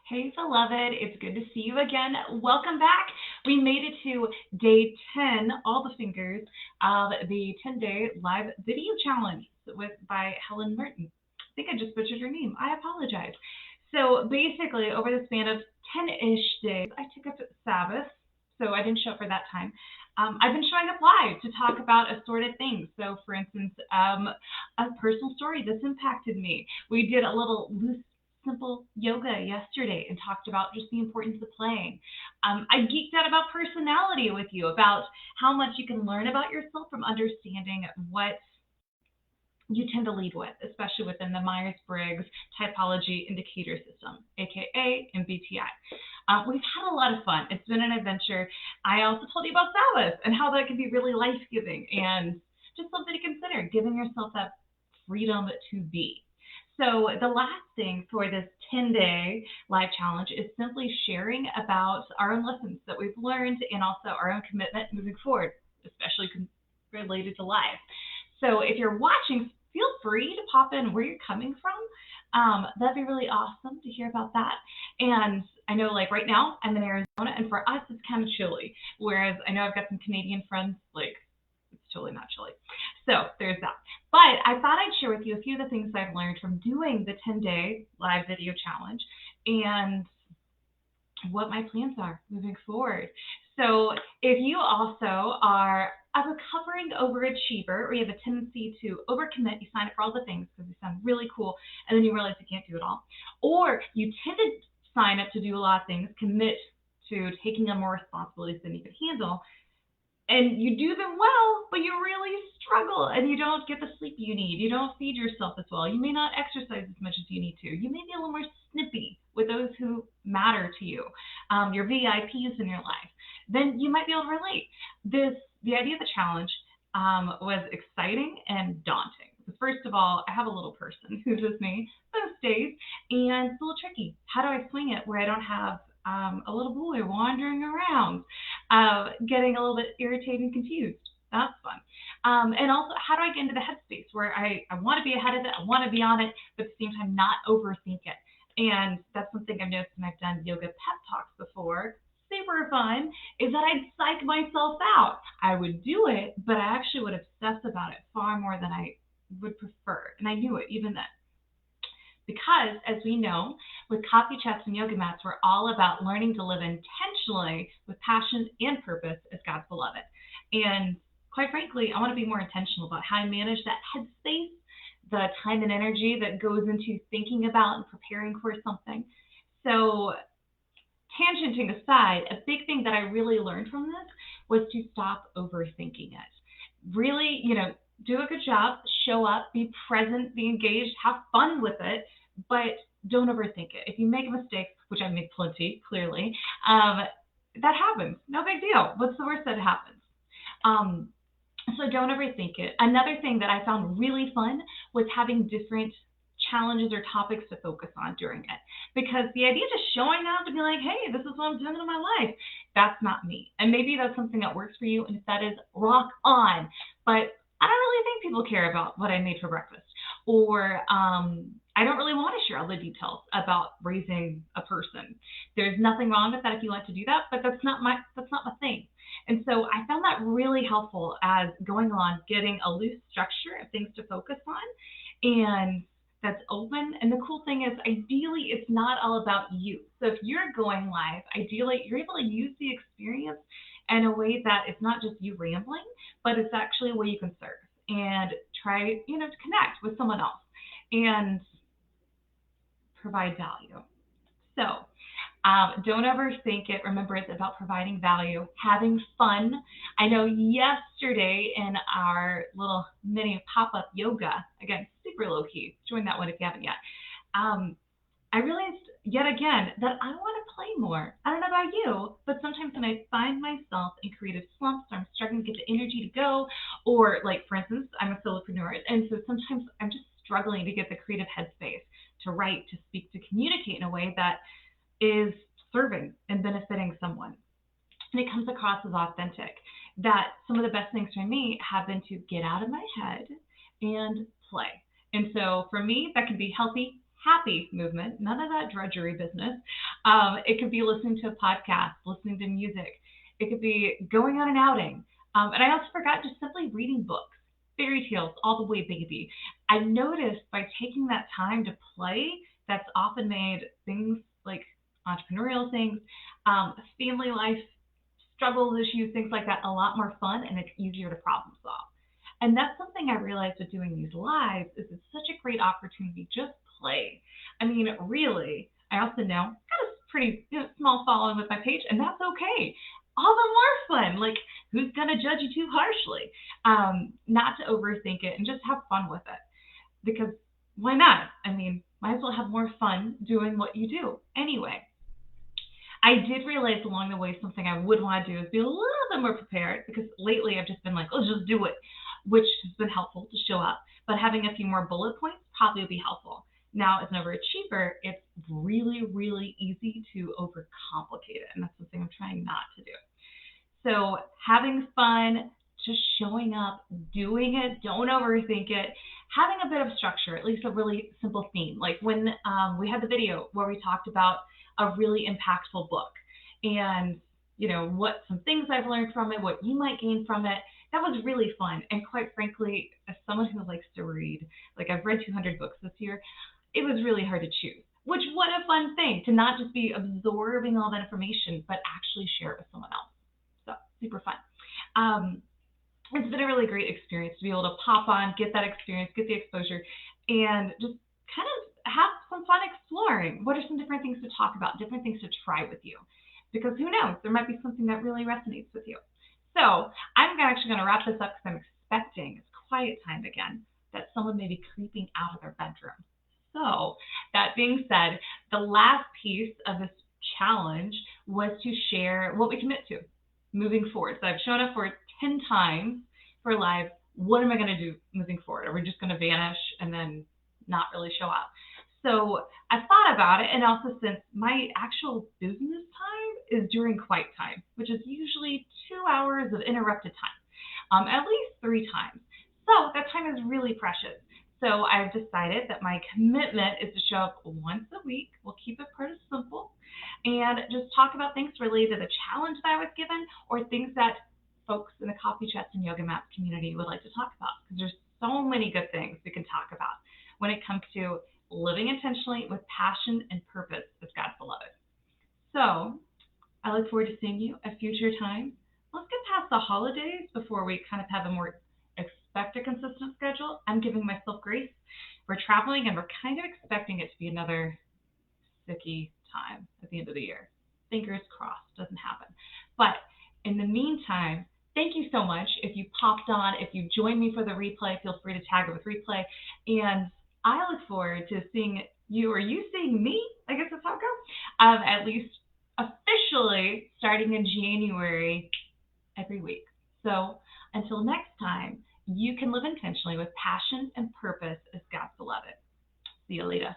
Hey, beloved, it's good to see you again. Welcome back. We made it to day 10, all the fingers, of the 10-day live video challenge by Helen Merton. I think I just butchered her name. I apologize. So basically, over the span of 10-ish days, I took up Sabbath, so I didn't show up for that time. I've been showing up live to talk about assorted things. So, for instance, a personal story that's impacted me. We did a little loose simple yoga yesterday and talked about just the importance of playing. I geeked out about personality with you, about how much you can learn about yourself from understanding what you tend to lead with, especially within the Myers-Briggs Typology Indicator System, aka MBTI. We've had a lot of fun. It's been an adventure. I also told you about Sabbath and how that can be really life-giving and just something to consider, giving yourself that freedom to be. So the last thing for this 10-day live challenge is simply sharing about our own lessons that we've learned and also our own commitment moving forward, especially related to life. So if you're watching, feel free to pop in where you're coming from. That'd be really awesome to hear about that. And I know, like right now, I'm in Arizona, and for us, it's kind of chilly. Whereas I know I've got some Canadian friends, like it's totally not chilly. So there's that. But I thought I'd share with you a few of the things I've learned from doing the 10-day live video challenge and what my plans are moving forward. So if you also are a recovering overachiever or you have a tendency to overcommit, you sign up for all the things because they sound really cool and then you realize you can't do it all, or you tend to sign up to do a lot of things, commit to taking on more responsibilities than you can handle, and you do them well, but you really struggle and you don't get the sleep you need. You don't feed yourself as well. You may not exercise as much as you need to. You may be a little more snippy with those who matter to you, your VIPs in your life. Then you might be able to relate. The idea of the challenge was exciting and daunting. First of all, I have a little person who's with me most days, and it's a little tricky. How do I swing it where I don't have a little boy wandering around, getting a little bit irritated and confused? That's fun. And also, how do I get into the headspace where I want to be ahead of it, I want to be on it, but at the same time not overthink it? And that's something I've noticed when I've done yoga pep talks before. Super fun is that I'd psych myself out. I would do it, but I actually would obsess about it far more than I would prefer. And I knew it even then. Because, as we know, with coffee chats and yoga mats, we're all about learning to live intentionally with passion and purpose as God's beloved. And quite frankly, I want to be more intentional about how I manage that headspace, the time and energy that goes into thinking about and preparing for something. So, tangenting aside, a big thing that I really learned from this was to stop overthinking it. Really, do a good job, show up, be present, be engaged, have fun with it, but don't overthink it. If you make a mistake, which I made plenty, clearly, that happens. No big deal. What's the worst that happens? So don't overthink it. Another thing that I found really fun was having different challenges or topics to focus on during it. Because the idea of just showing up to be like, hey, this is what I'm doing in my life, that's not me. And maybe that's something that works for you, and if that is, rock on. But I don't really think people care about what I made for breakfast, or I don't really want to share all the details about raising a person. There's nothing wrong with that if you like to do that, but that's not my thing. And so I found that really helpful as going along, getting a loose structure of things to focus on, and that's open. And the cool thing is, ideally, it's not all about you. So if you're going live, ideally, you're able to use the experience in a way that it's not just you rambling, but it's actually a way you can serve and try, to connect with someone else and provide value. So don't overthink it. Remember, it's about providing value, having fun. I know yesterday in our little mini pop-up yoga, again, super low-key, join that one if you haven't yet, I realized yet again that I want to play more. I don't know about you, but sometimes when I find myself in creative slumps, or I'm struggling to get the energy to go, or like, for instance, I'm a solopreneur, and so sometimes I'm just struggling to get the creative headspace to write, to speak, to communicate in a way that is serving and benefiting someone. And it comes across as authentic. That some of the best things for me have been to get out of my head and play. And so for me, that can be healthy, happy movement, none of that drudgery business. It could be listening to a podcast, listening to music. It could be going on an outing. And I also forgot just simply reading books, fairy tales, all the way baby. I noticed by taking that time to play, that's often made things like entrepreneurial things, family life, struggles, issues, things like that, a lot more fun and it's easier to problem solve. And that's something I realized with doing these lives is it's such a great opportunity. Just play. I mean, really, I also know I've got a pretty small following with my page, and that's okay. All the more fun. Like, who's gonna judge you too harshly? Not to overthink it and just have fun with it. Because why not? I mean, might as well have more fun doing what you do anyway. I did realize along the way something I would want to do is be a little bit more prepared because lately I've just been like, let's just do it, which has been helpful to show up. But having a few more bullet points probably would be helpful. Now, as an overachiever, it's really, really easy to overcomplicate it, and that's something I'm trying not to do. So having fun, just showing up, doing it, don't overthink it, having a bit of structure, at least a really simple theme. Like when we had the video where we talked about a really impactful book and, what some things I've learned from it, what you might gain from it. That was really fun. And quite frankly, as someone who likes to read, like I've read 200 books this year, it was really hard to choose. Which, what a fun thing to not just be absorbing all that information, but actually share it with someone else. So super fun. It's been a really great experience to be able to pop on, get that experience, get the exposure, and just kind of have some fun exploring. What are some different things to talk about, different things to try with you? Because who knows, there might be something that really resonates with you. So I'm actually going to wrap this up because I'm expecting it's quiet time again, that someone may be creeping out of their bedroom. So that being said, the last piece of this challenge was to share what we commit to moving forward. So I've shown up for 10 times for live. What am I going to do moving forward? Are we just going to vanish and then not really show up? So I thought about it, and also since my actual business time is during quiet time, which is usually 2 hours of interrupted time, at least 3 times. So that time is really precious. So I've decided that my commitment is to show up once a week. We'll keep it pretty simple and just talk about things related to the challenge that I was given or things that folks in the Coffee Chats and Yoga Maps community would like to talk about, because there's so many good things we can talk about when it comes to living intentionally with passion and purpose as God's beloved. So I look forward to seeing you at future times. Let's get past the holidays before we kind of have a more expect a consistent schedule. I'm giving myself grace. We're traveling and we're kind of expecting it to be another sicky time at the end of the year. Fingers crossed, doesn't happen. But in the meantime, thank you so much. If you popped on, if you joined me for the replay, feel free to tag it with replay. And I look forward to seeing you or you seeing me, I guess that's how it goes, at least officially starting in January every week. So until next time, you can live intentionally with passion and purpose as God's beloved. See you later.